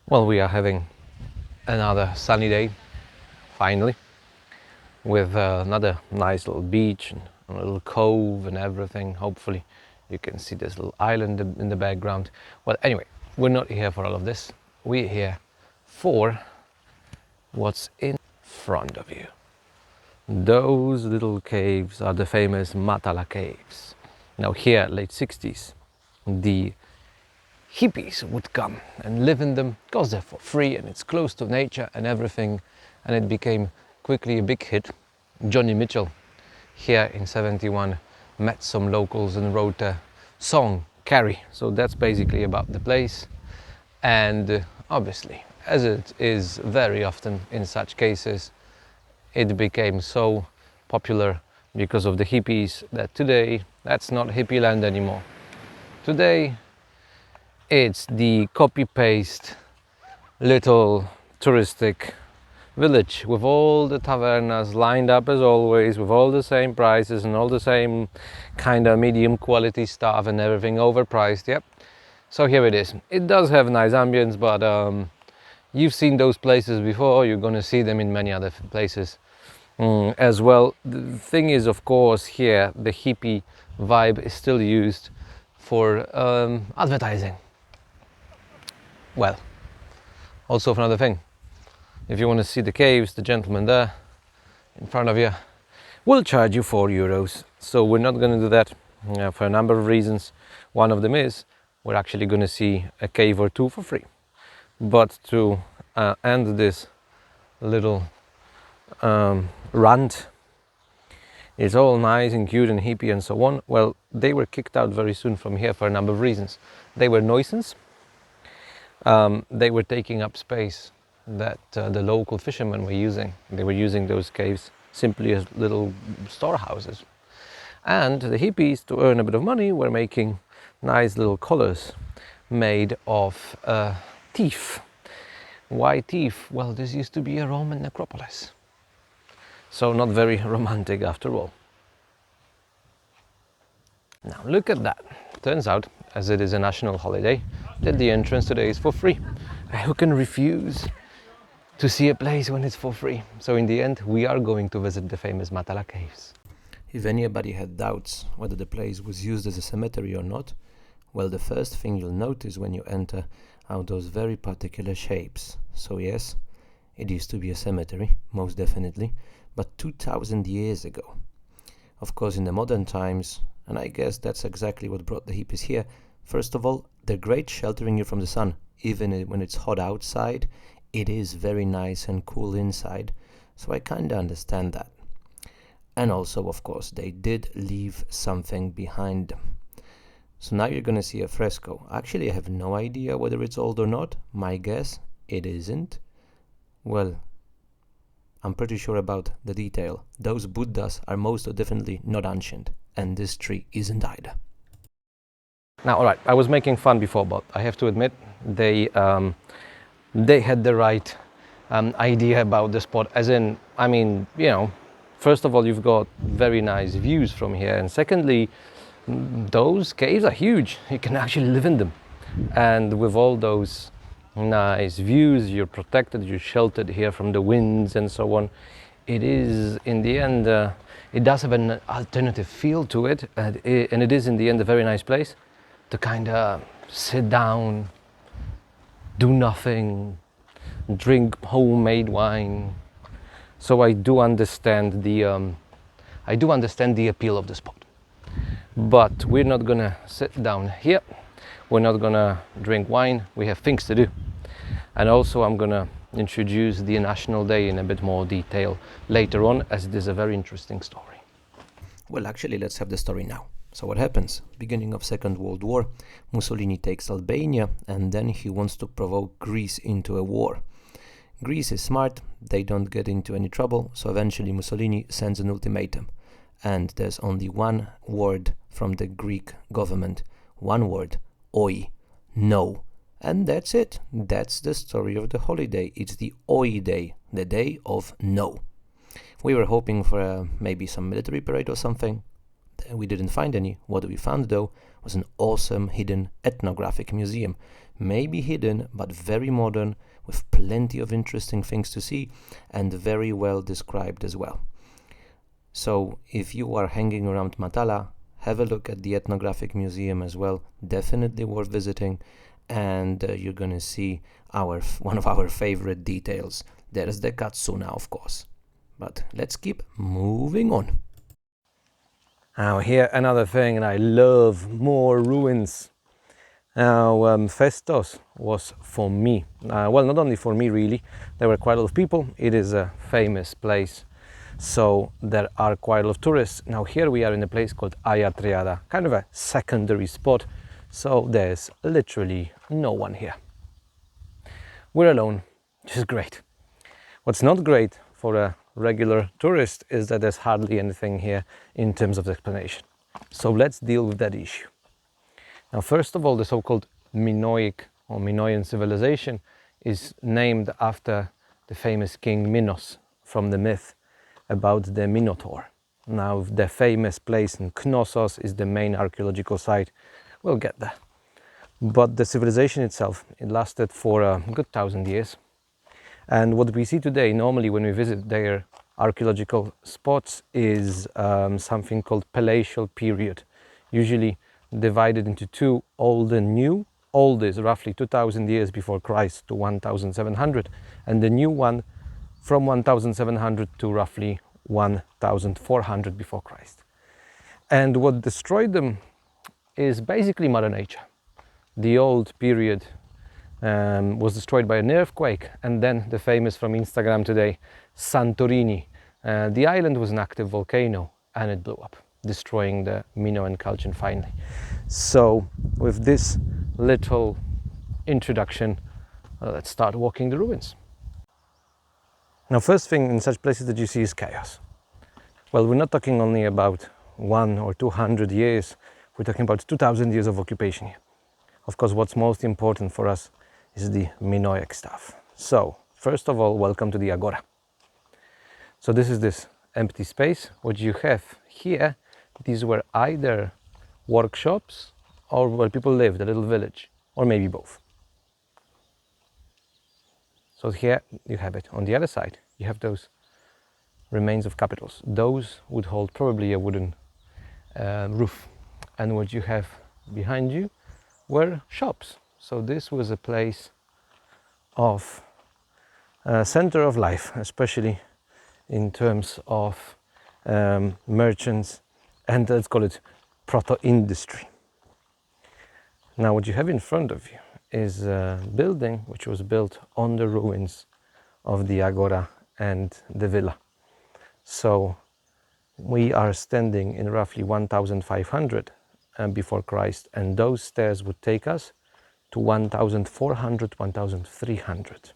Well, we are having another sunny day, finally, with another nice little beach and a little cove and everything. Hopefully you can see this little island in the background. Well, anyway, we're not here for all of this. We're here for what's in front of you. Those little caves are the famous Matala caves. Now here, late 60s, the hippies would come and live in them because they're for free and it's close to nature and everything, and it became quickly a big hit. Johnny Mitchell here in 71 met some locals and wrote a song, Carrie. So that's basically about the place, and obviously, as it is very often in such cases, it became so popular because of the hippies that today that's not hippie land anymore. Today it's the copy-paste little touristic village with all the tavernas lined up as always, with all the same prices and all the same kind of medium quality stuff and everything overpriced. Yep. So here it is. It does have nice ambience, but you've seen those places before. You're gonna see them in many other places as well. The thing is, of course, here the hippie vibe is still used for advertising. Well, also for another thing, if you want to see the caves, the gentleman there in front of you will charge you €4. So we're not going to do that for a number of reasons. One of them is we're actually going to see a cave or two for free. But to end this little rant, it's all nice and cute and hippie and so on. Well, they were kicked out very soon from here for a number of reasons. They were nuisance. They were taking up space that the local fishermen were using. They were using those caves simply as little storehouses. And the hippies, to earn a bit of money, were making nice little collars made of teeth. Why teeth? Well, this used to be a Roman necropolis. So not very romantic after all. Now look at that. Turns out, as it is a national holiday, that the entrance today is for free. Who can refuse to see a place when it's for free? So in the end, we are going to visit the famous Matala caves. If anybody had doubts whether the place was used as a cemetery or not, well, the first thing you'll notice when you enter are those very particular shapes. So yes, it used to be a cemetery, most definitely, but 2000 years ago. Of course, in the modern times, and I guess that's exactly what brought the hippies here. First of all, they're great sheltering you from the sun. Even when it's hot outside, it is very nice and cool inside. So I kind of understand that. And also, of course, they did leave something behind them. So now you're going to see a fresco. Actually, I have no idea whether it's old or not. My guess, it isn't. Well, I'm pretty sure about the detail. Those Buddhas are most definitely not ancient. And this tree isn't either. Now, all right, I was making fun before, but I have to admit they had the right idea about the spot. As in, I mean, you know, first of all, you've got very nice views from here, and secondly, those caves are huge. You can actually live in them, and with all those nice views, you're protected, you're sheltered here from the winds and so on. It is, in the end, it does have an alternative feel to it, and it is, in the end, a very nice place to kind of sit down, do nothing, drink homemade wine. So I do understand the appeal of the spot. But we're not gonna sit down here. We're not gonna drink wine. We have things to do. And also, I'm gonna introduce the National Day in a bit more detail later on, as it is a very interesting story. Well, actually, let's have the story now. So what happens? Beginning of Second World War, Mussolini takes Albania, and then he wants to provoke Greece into a war. Greece is smart, they don't get into any trouble, so eventually Mussolini sends an ultimatum. And there's only one word from the Greek government. One word, oi, no. And that's it. That's the story of the holiday. It's the oi day, the day of no. We were hoping for maybe some military parade or something. We didn't find any. What we found though was an awesome hidden ethnographic museum. Maybe hidden, but very modern, with plenty of interesting things to see and very well described as well. So if you are hanging around Matala, have a look at the ethnographic museum as well. Definitely worth visiting, and you're gonna see one of our favorite details. There's the Katsuna, of course. But let's keep moving on. Now here another thing, and I love more ruins. Now Festos was for me, well, not only for me really, there were quite a lot of people. It is a famous place, so there are quite a lot of tourists. Now here we are in a place called Ayatriada, kind of a secondary spot, so there's literally no one here. We're alone, which is great. What's not great for a regular tourist is that there's hardly anything here in terms of explanation. So let's deal with that issue. Now, first of all, the so-called Minoic or Minoan civilization is named after the famous king Minos from the myth about the Minotaur. Now, the famous place in Knossos is the main archaeological site. We'll get there. But the civilization itself, it lasted for a good 1,000 years. And what we see today, normally when we visit their archaeological spots, is something called Palatial period, usually divided into two, old and new. Old is roughly 2,000 years before Christ to 1,700, and the new one from 1,700 to roughly 1,400 before Christ. And what destroyed them is basically Mother Nature. The old period was destroyed by an earthquake, and then the famous from Instagram today, Santorini. The island was an active volcano and it blew up, destroying the Minoan culture finally. So with this little introduction, let's start walking the ruins. Now, first thing in such places that you see is chaos. Well, we're not talking only about 100 or 200 years, we're talking about 2,000 years of occupation here. Of course, what's most important for us is the Minoic stuff. So, first of all, welcome to the Agora. So this is this empty space. What you have here, these were either workshops or where people lived, a little village, or maybe both. So here you have it. On the other side, you have those remains of capitals. Those would hold probably a wooden roof. And what you have behind you were shops. So this was a place of center of life, especially in terms of merchants and, let's call it, proto-industry. Now what you have in front of you is a building which was built on the ruins of the Agora and the villa. So we are standing in roughly 1,500 before Christ, and those stairs would take us to 1,400, 1,300.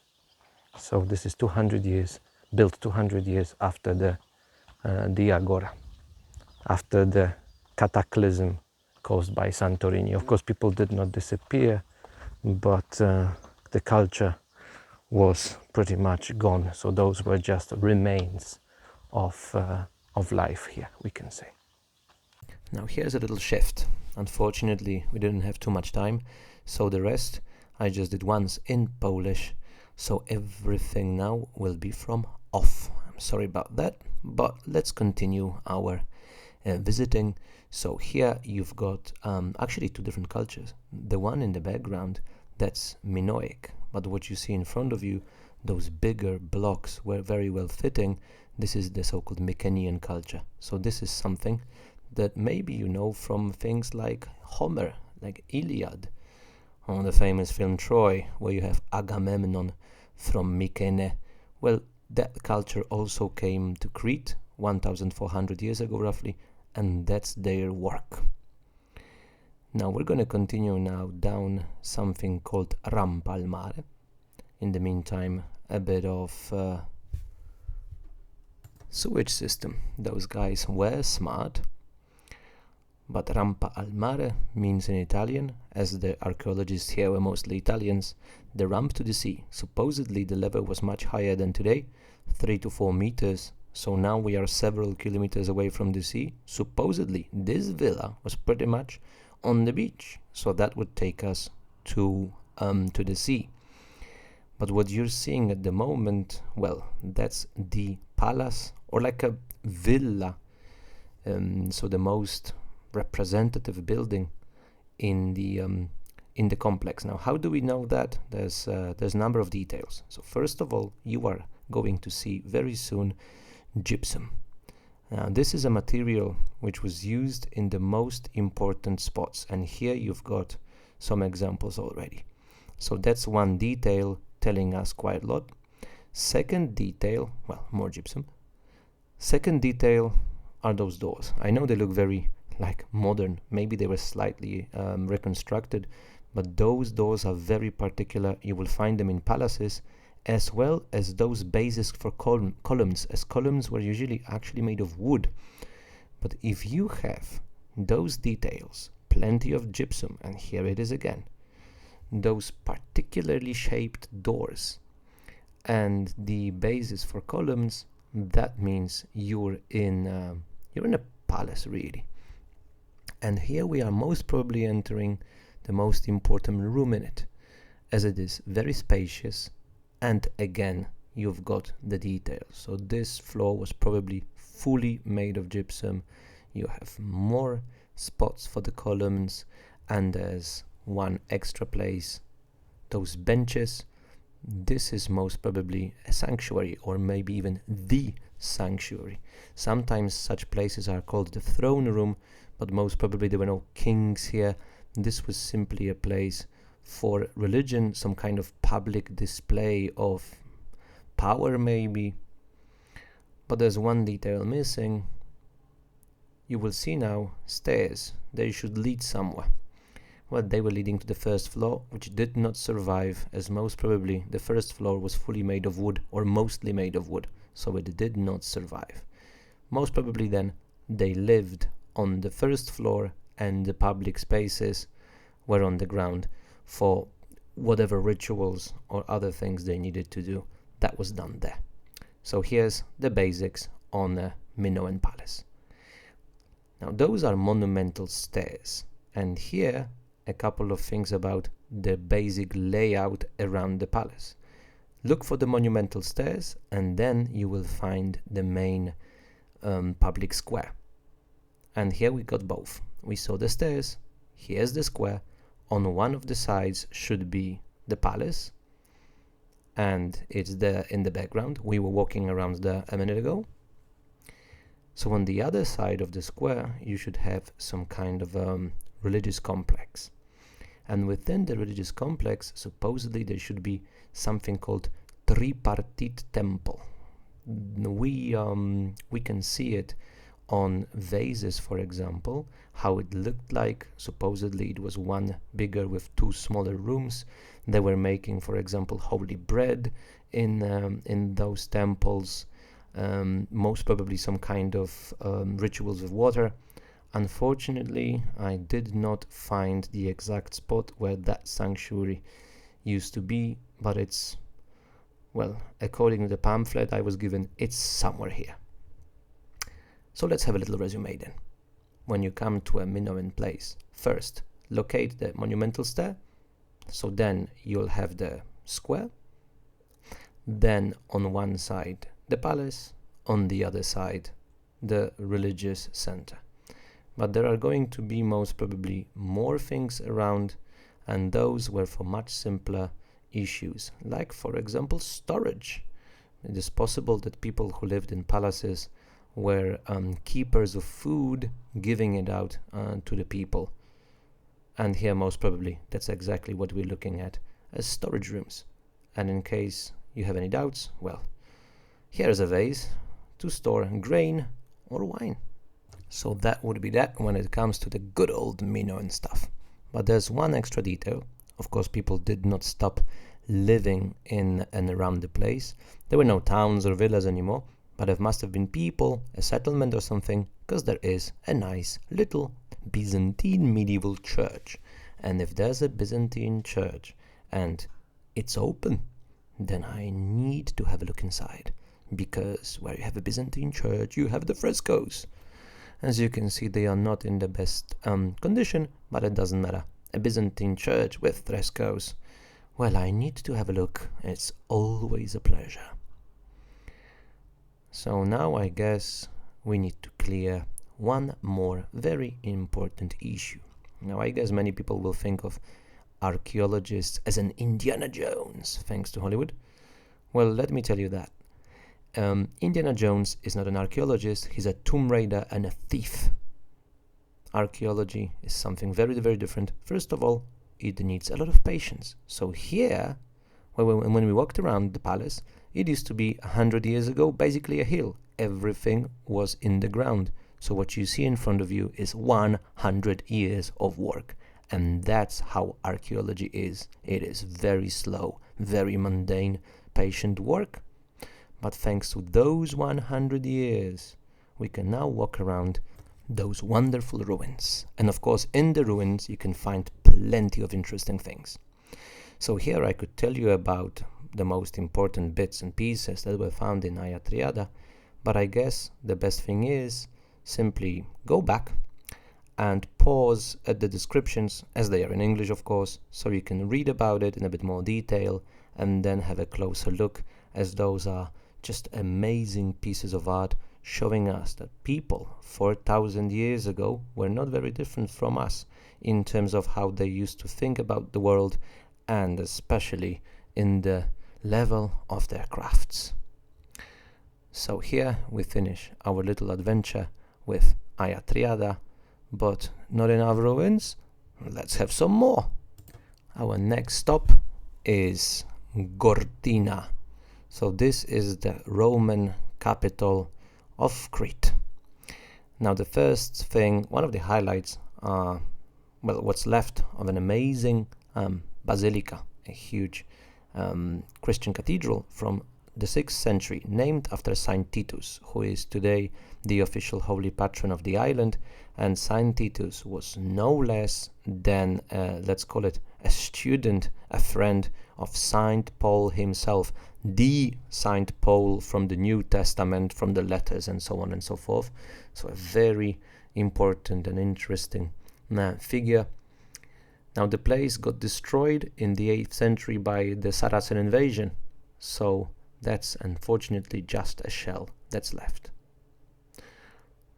So this is 200 years, built 200 years after the Agora, after the cataclysm caused by Santorini. Of course, people did not disappear, but the culture was pretty much gone. So those were just remains of life here, we can say. Now here's a little shift. Unfortunately, we didn't have too much time, so the rest I just did once in Polish. So everything now will be from off. I'm sorry about that, but let's continue our visiting. So here you've got actually two different cultures. The one in the background, that's Minoic, but what you see in front of you, those bigger blocks were very well fitting. This is the so-called Mycenaean culture. So this is something that maybe you know from things like Homer, like Iliad, or the famous film Troy, where you have Agamemnon from Mycenae. Well, that culture also came to Crete 1,400 years ago roughly, and that's their work. Now we're going to continue now down something called Rampa al Mare. In the meantime, a bit of sewage system. Those guys were smart. But Rampa al Mare means in Italian, as the archaeologists here were mostly Italians, the ramp to the sea. Supposedly the level was much higher than today, 3 to 4 meters. So now we are several kilometers away from the sea. Supposedly this villa was pretty much on the beach. So that would take us to the sea. But what you're seeing at the moment, well, that's the palace, or like a villa. So the most representative building in the complex. Now, how do we know that? There's a number of details. So first of all, you are going to see very soon gypsum. Now, this is a material which was used in the most important spots, and here you've got some examples already. So that's one detail telling us quite a lot. Second detail, well, more gypsum. Second detail are those doors. I know they look very like modern, maybe they were slightly reconstructed, but those doors are very particular. You will find them in palaces, as well as those bases for columns, as columns were usually actually made of wood. But if you have those details, plenty of gypsum, and here it is again, those particularly shaped doors and the bases for columns, that means you're in a palace, really. And here we are most probably entering the most important room in it, as it is very spacious, and again you've got the details. So this floor was probably fully made of gypsum. You have more spots for the columns, and there's one extra place, those benches. This is most probably a sanctuary, or maybe even the sanctuary. Sometimes such places are called the throne room, but most probably there were no kings here. This was simply a place for religion, some kind of public display of power maybe. But there's one detail missing. You will see now stairs. They should lead somewhere. Well, they were leading to the first floor, which did not survive, as most probably the first floor was fully made of wood, or mostly made of wood, so it did not survive. Most probably then they lived on the first floor, and the public spaces were on the ground for whatever rituals or other things they needed to do. That was done there. So here's the basics on a Minoan palace. Now those are monumental stairs, and here a couple of things about the basic layout around the palace. Look for the monumental stairs, and then you will find the main public square. And here we got both. We saw the stairs, here's the square. On one of the sides should be the palace, and it's there in the background. We were walking around there a minute ago. So on the other side of the square, you should have some kind of religious complex. And within the religious complex, supposedly there should be something called tripartite temple. We can see it on vases, for example, how it looked like. Supposedly it was one bigger with two smaller rooms. They were making, for example, holy bread in those temples. Most probably some kind of rituals with water. Unfortunately, I did not find the exact spot where that sanctuary used to be, but it's, well, according to the pamphlet I was given, it's somewhere here. So let's have a little resume then. When you come to a Minoan place, first locate the monumental stair. So then you'll have the square. Then on one side the palace, on the other side the religious center. But there are going to be most probably more things around, and those were for much simpler issues, like for example storage. It is possible that people who lived in palaces were keepers of food, giving it out to the people. And here most probably that's exactly what we're looking at as storage rooms. And in case you have any doubts, well, here's a vase to store grain or wine. So that would be that when it comes to the good old Minoan stuff. But there's one extra detail. Of course, people did not stop living in and around the place. There were no towns or villas anymore, but there must have been people, a settlement or something, because there is a nice little Byzantine medieval church. And if there's a Byzantine church and it's open, then I need to have a look inside. Because where you have a Byzantine church, you have the frescoes. As you can see, they are not in the best condition, but it doesn't matter. A Byzantine church with frescoes. Well, I need to have a look. It's always a pleasure. So now I guess we need to clear one more very important issue. Now I guess many people will think of archaeologists as an Indiana Jones, thanks to Hollywood. Well, let me tell you that. Indiana Jones is not an archaeologist, he's a tomb raider and a thief. Archaeology is something very, very different. First of all, it needs a lot of patience. So here, when we walked around the palace, it used to be 100 years ago basically a hill. Everything was in the ground. So what you see in front of you is 100 years of work. And that's how archaeology is. It is very slow, very mundane, patient work. But thanks to those 100 years, we can now walk around those wonderful ruins. And of course, in the ruins, you can find plenty of interesting things. So here I could tell you about the most important bits and pieces that were found in Ayatriada, but I guess the best thing is simply go back and pause at the descriptions, as they are in English of course, so you can read about it in a bit more detail and then have a closer look, as those are just amazing pieces of art showing us that people 4,000 years ago were not very different from us in terms of how they used to think about the world, and especially in the level of their crafts. So here we finish our little adventure with Ayatriada, but not enough ruins. Let's have some more. Our next stop is Gortyna. So this is the Roman capital of Crete. Now the first thing, one of the highlights are, well, what's left of an amazing basilica, a huge Christian cathedral from the 6th century, named after Saint Titus, who is today the official holy patron of the island. And Saint Titus was no less than, let's call it, a student, a friend of Saint Paul himself, the Saint Paul from the New Testament, from the letters and so on and so forth. So a very important and interesting figure. Now the place got destroyed in the 8th century by the Saracen invasion, so that's unfortunately just a shell that's left.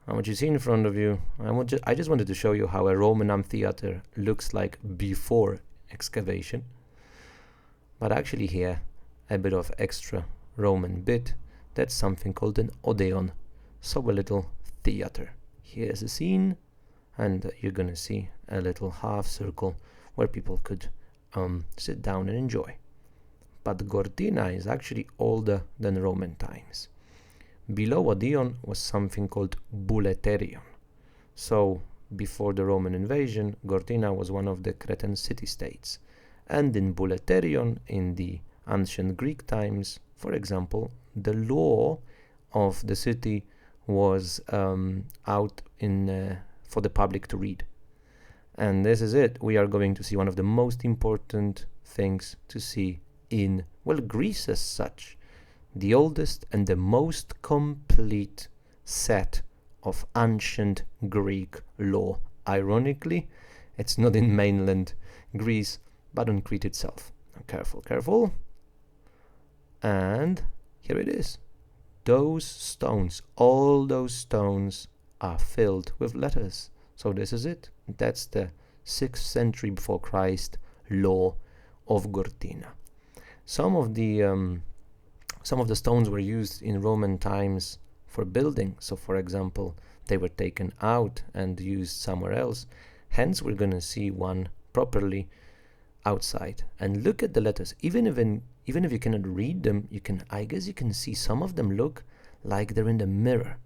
Now what you see in front of you, I just wanted to show you how a Roman amphitheater looks like before excavation. But actually here, a bit of extra Roman bit, that's something called an Odeon, so a little theater. Here's a scene, and you're gonna see a little half circle where people could sit down and enjoy. But Gortina is actually older than Roman times. Below Odeon was something called Buleterion. So before the Roman invasion, Gortina was one of the Cretan city-states. And in Buleterion, in the ancient Greek times, for example, the law of the city was out for the public to read. And this is it. We are going to see one of the most important things to see in, well, Greece as such. The oldest and the most complete set of ancient Greek law. Ironically, it's not in mainland Greece, but on Crete itself. Now, careful, careful. And here it is. Those stones, all those stones are filled with letters. So this is it. That's the 6th century before Christ law of Gortina. Some of the stones were used in Roman times for building. So for example, they were taken out and used somewhere else. Hence we're going to see one properly outside. And look at the letters. Even if you cannot read them, I guess you can see some of them look like they're in the mirror.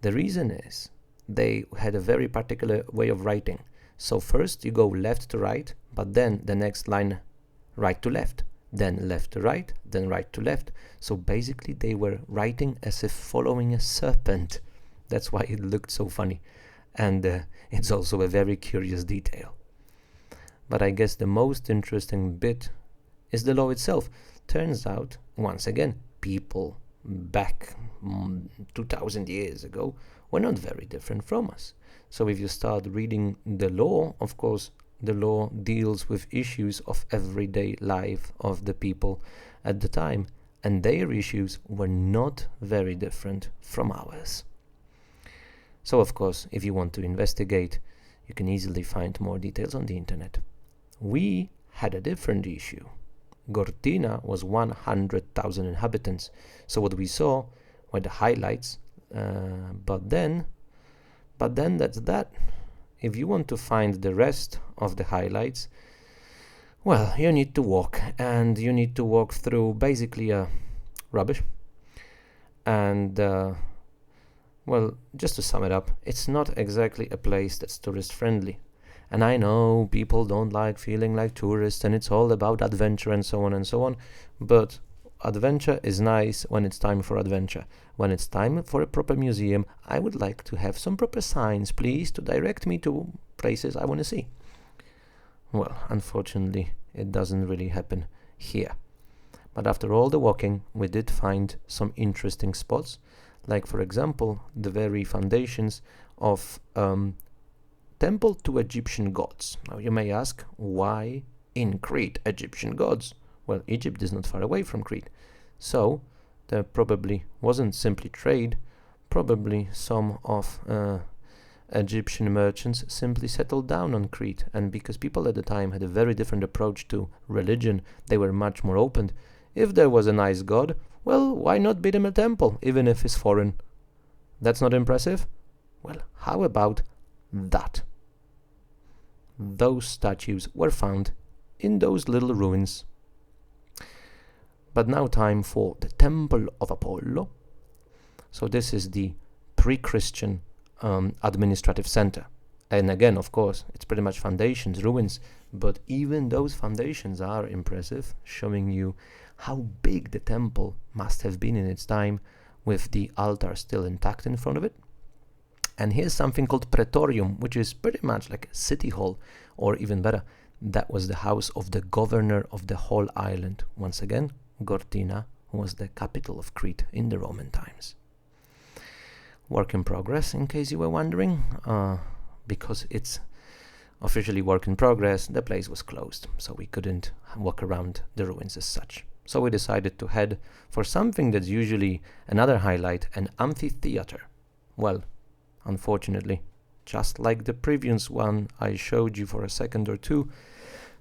The reason is they had a very particular way of writing. So first you go left to right, but then the next line right to left, then left to right, then right to left. So basically they were writing as if following a serpent. That's why it looked so funny. And it's also a very curious detail. But I guess the most interesting bit is the law itself. Turns out, once again, people back 2000 years ago were not very different from us. So if you start reading the law, of course, the law deals with issues of everyday life of the people at the time, and their issues were not very different from ours. So of course, if you want to investigate, you can easily find more details on the internet. We had a different issue. Gortina was 100,000 inhabitants, so what we saw were the highlights, but then that's that. If you want to find the rest of the highlights, well, you need to walk, and you need to walk through basically rubbish. And well, just to sum it up, it's not exactly a place that's tourist friendly. And I know people don't like feeling like tourists, and it's all about adventure and so on, but adventure is nice when it's time for adventure. When it's time for a proper museum, I would like to have some proper signs, please, to direct me to places I want to see. Well, unfortunately, it doesn't really happen here. But after all the walking, we did find some interesting spots, like, for example, the very foundations of temple to Egyptian gods. Now you may ask, why in Crete Egyptian gods? Well, Egypt is not far away from Crete, so there probably wasn't simply trade. Probably some of Egyptian merchants simply settled down on Crete, and because people at the time had a very different approach to religion, they were much more open. If there was a nice god, well, why not build him a temple, even if he's foreign? That's not impressive? Well, how about that? Those statues were found in those little ruins. But now time for the Temple of Apollo. So this is the pre-Christian administrative center. And again, of course, it's pretty much foundations, ruins, but even those foundations are impressive, showing you how big the temple must have been in its time, with the altar still intact in front of it. And here's something called Praetorium, which is pretty much like a city hall, or even better, that was the house of the governor of the whole island. Once again, Gortyna was the capital of Crete in the Roman times. Work in progress, in case you were wondering, because it's officially work in progress, the place was closed, so we couldn't walk around the ruins as such. So we decided to head for something that's usually another highlight, an amphitheater. Well, unfortunately, just like the previous one I showed you for a second or two,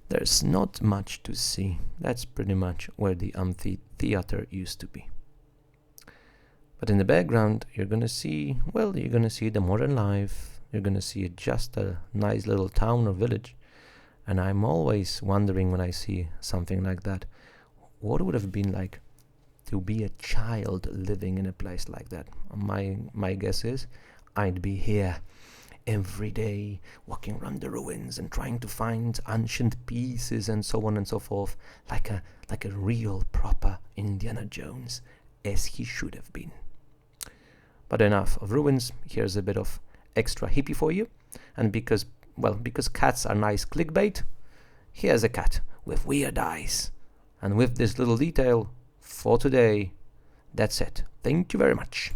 there's not much to see. That's pretty much where the amphitheater used to be. But in the background, you're gonna see the modern life. You're gonna see just a nice little town or village. And I'm always wondering when I see something like that, what would have been like to be a child living in a place like that. My guess is I'd be here every day, walking around the ruins and trying to find ancient pieces and so on and so forth, like a real proper Indiana Jones, as he should have been. But enough of ruins. Here's a bit of extra hippie for you, and because cats are nice clickbait, here's a cat with weird eyes. And with this little detail for today, that's it. Thank you very much.